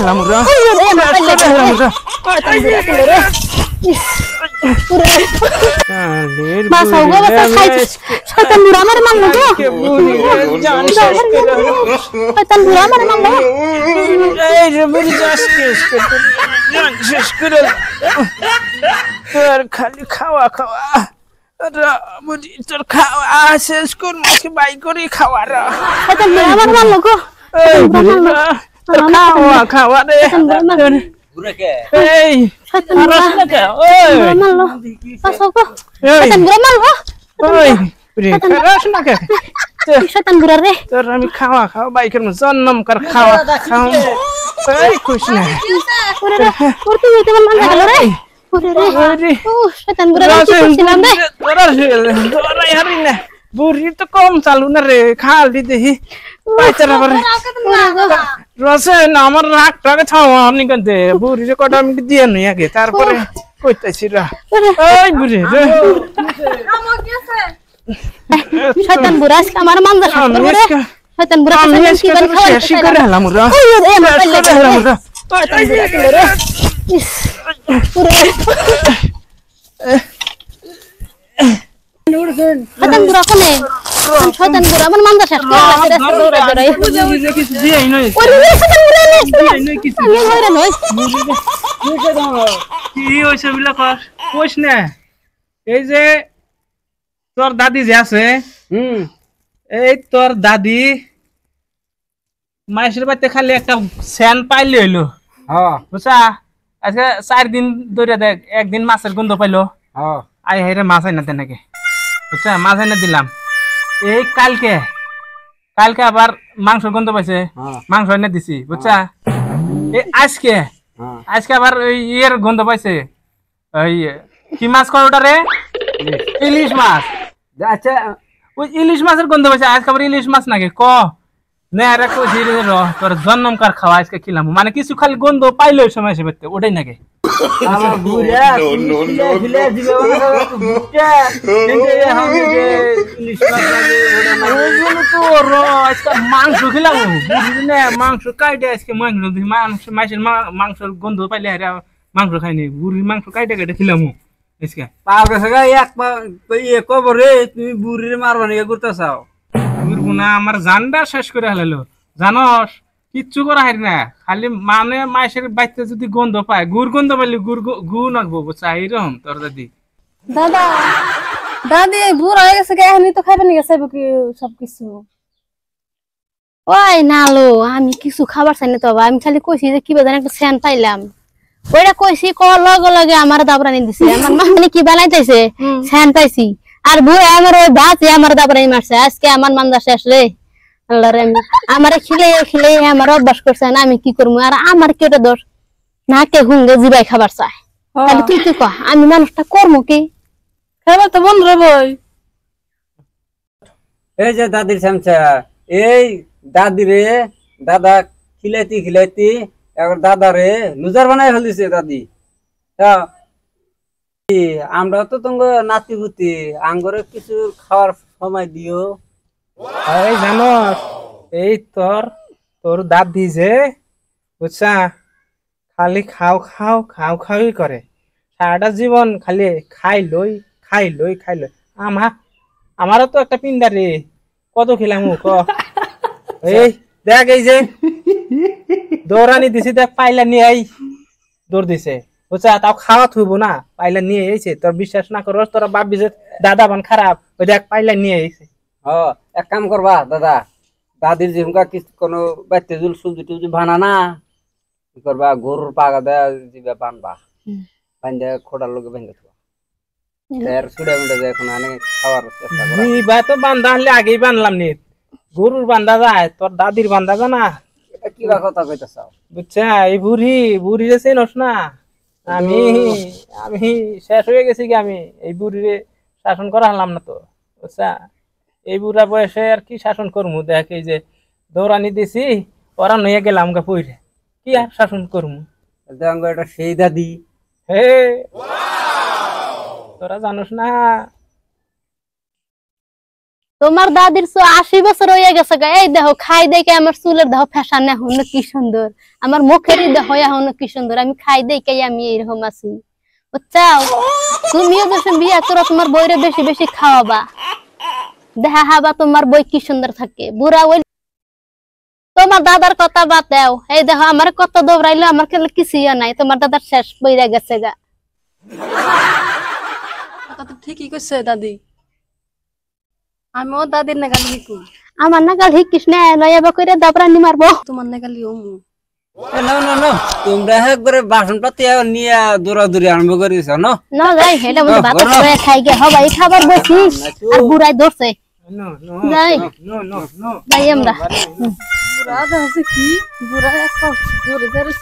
হেলাম রা শয়তান বুড়া আমার মারলো গো জান শেষ করে শয়তান বুড়া আমার মারলো এই রে বুড়ি যাস শেষ করে জান শেষ করে তোর খালি খাওয়া খাওয়া বুড়ি তোর খাওয়া শেষ কর মাকে বাই করে খাওয়া রা শয়তান বুড়া আমার মারলো গো এই বুড়ি তোর খাওয়া খাওয়া রে এই শয়তান বুড়া ওই মারলো পাছো গো শয়তান বুড়া মারলো ওই বুড়ি খারাস না কে শয়তান বুড়া রে তোর আমি খাওয়া খাওয়া বাইকের মধ্যে জন্ম কর খাওয়া খাওয়া এই খুশ না ওরে রে ওর তুমি তো মান গেল রে ওরে রে ও শয়তান বুড়া রে করছিলাম রে তোরা হারি না বুড়ি তো কম চালু না রে খালি দেখি পাইতারা পারে রসে না আমার রাগ টাকে ছাওয়া আপনি কাঁদে বুড়ি রে কটা আমি দিয়ে নই আগে তারপরে কইতাছি রা ওই বুড়ি রে শয়তান বুড়া আজকে আমার মানদা শান্ত করে শয়তান বুড়া আমি কি করে খাওয়া শেষ করে হেলাম রা শেষ করে হেলাম রা শয়তান বুড়া রে পুরো শয়তান বুড়া কোনে শয়তান বুড়া আমার মানদা শেষ করে রাস্তা দৌড়া দৌড়াই কিছু দিই নই ওরে শয়তান বুড়া নে কিছু আমি ঘরে নই কি হইছে বিলা কইস না এই যে তোর দাদি যে আছে এই তোর দাদি মাইশের বাড়িতে খালি একটা স্যান পাইলে হইলো বুঝছা আজকে 4 দিন ধরে দেখ একদিন মাছের গন্ধ পাইলো আই হাইরে মাছ আইনা দেন নাকি বুঝছা মাছ আইনা দিলাম এই কালকে কালকে আবার মাংস গন্ধ পাইছে মাংস আইনা দিছি বুঝছা এই আজকে আজকে আবার ওই ইয়ের গন্ধ পাইছে ওই কি মাছ কয় ওটা রে ইলিশ মাছ আচ্ছা ওই ইলিশ মাছের গন্ধ পাইছে আজকে আবার ইলিশ মাছ নাকি ক না আরে কইছি রে তোর জন্মকার খাওয়া আজকে খেলাম মানে কিছু খালি গন্ধ পাইলো ওই সময় এসে পেতে ওটাই নাকি আমার বুড়া খিলে দিবে বুঝছা কিন্তু আমি যে ইলিশ মাছ লাগে ওটা না ওগুলো তো র আজকে মাংস খেলাম বুঝলি না মাংস কাইটে আজকে মাংস মাছের মাংসের গন্ধ পাইলে আরে মাংস খাইনি বুড়ির মাংস কাইটে কাইটে খেলাম আজকে পাও গেছে গা এক কবর রে তুমি বুড়িরে মারবা নাকি করতে চাও না আমার জানটা শেষ করে হালালো জানস কিচ্ছু করা হয় না খালি মানে মাইসের বাইতে যদি গন্ধ পায় গুড় গন্ধ পাইলে গু নাকবো বুঝছা এইরকম তোর দাদি দাদা দাদি বুড়া হয়ে গেছে এখনই তো খাইবে নিয়ে যাইব কি সবকিছু ওই নালো আমি কিছু খাবার চাই না তো আমি খালি কইছি যে কি বাজান একটা স্যান পাইলাম ওইটা কইছি লগে লগে আমার দাবরানি দিছে আমার মা মানে কি বানাইতেছে স্যান পাইছি আর বুড়া আমার ওই ভাত আমার দাবরানি মারছে আজকে আমার মান্দা শেষ রে আল্লাহ রে আমারে খিলে আমার অভ্যাস করছে না আমি কি করবো আর আমার কেটে দোষ নাকে হুঙ্গে জিবাই খাবার চাই তাহলে তুই কি কহ আমি মানুষটা করবো কি খাবার তো বন্ধ রবই এই যে দাদির চামচা এই দাদি রে দাদা খিলাইতি এবার দাদা রে লুজার বানাই ফেলিছে দাদি আমরা তো তোমার নাতি পুতি আঙ্গরে কিছু খাওয়ার সময় দিও এই জানো এই তোর দাদি যে বুঝছা খালি খাওয়াই করে সারাটা জীবন খালি খাই লই আমারও তো একটা পিন্ডা রে কত খেলাম ক এই দেখ এই যে দৌড়ানি দিছি দেখ পাইলা নিয়ে আই দৌড় দিছে বুঝছা তাও খাওয়া থুইব না পাইলা নিয়ে এসে তোর বিশ্বাস না করস তোরা ভাববি যে দাদা বান খারাপ ওই দেখ পাইলা নিয়ে এসে এক কাম করবা দাদা দাদির যেমকা কিছু কোনো বাচ্চা জুল সবজি টুবজি বানা না কি করবা গরুর পাগা দেয়া দিবা বানবা বান্ধে খোড়ার লোকে বান্ধে থাকবা এর সুড়ে মুড়ে যায় এখন অনেক খাওয়ার চেষ্টা করা বা তো বান্ধা হলে আগেই বানলাম নি গরুর বান্ধা যায় তোর দাদির বান্ধা যা না এটা কি বা কথা কইতাছাও বুঝছা এই বুড়ি রে চেনস না আমি শেষ হয়ে গেছি কি আমি এই বুড়িরে শাসন করা হলাম না তো বুঝছা এই বুড়া বয়সে আর কি শাসন করমু দেখ এই যে দৌড়ানি দিছি ওরা নইয়া গেলাম গা পইরে কি আর শাসন করমু এটা সেই দাদি হে তোরা জানোস না তোমার দাদির 80 বছর হয়ে গেছে গা। এই দেখো খাই দেখে আমার চুলের দেখো ফ্যাশন এখন কি সুন্দর, আমার মুখেরই দেখো এখন কি সুন্দর, আমি খাই দেখে আমি এরকম আছি বুঝছাও। তুমিও যখন বিয়া করো তোমার বইরে বেশি বেশি খাওয়াবা, দেখা হাবা তোমার বই কি সুন্দর থাকে। বুড়া ওই তোমার দাদার কথা বাদ দাও, এই দেখো আমার কত দৌড়াইলো, আমার খেলে কিছুই নাই, তোমার দাদার শেষ বইরা গেছে গা। কথা তো ঠিকই কইছে দাদি, আমিও দাদির নাগাল হিকু। আমার নাগাল হিকিস না, নয়াবা কইরা দাবরানি মারবো। তোমার নাগালি ওমু। না না না তোমরা একবারে বাসন পাতি নিয়ে দৌড়াদৌড়ি আরম্ভ করেছ না। না যাই হেটা মধ্যে ভাত করে খাই গে হবাই খাবার বসি আর বুড়াই ধরছে যাই যাই আমরা। বুড়া দেখছে কি বুড়া একটা জোরে জোরে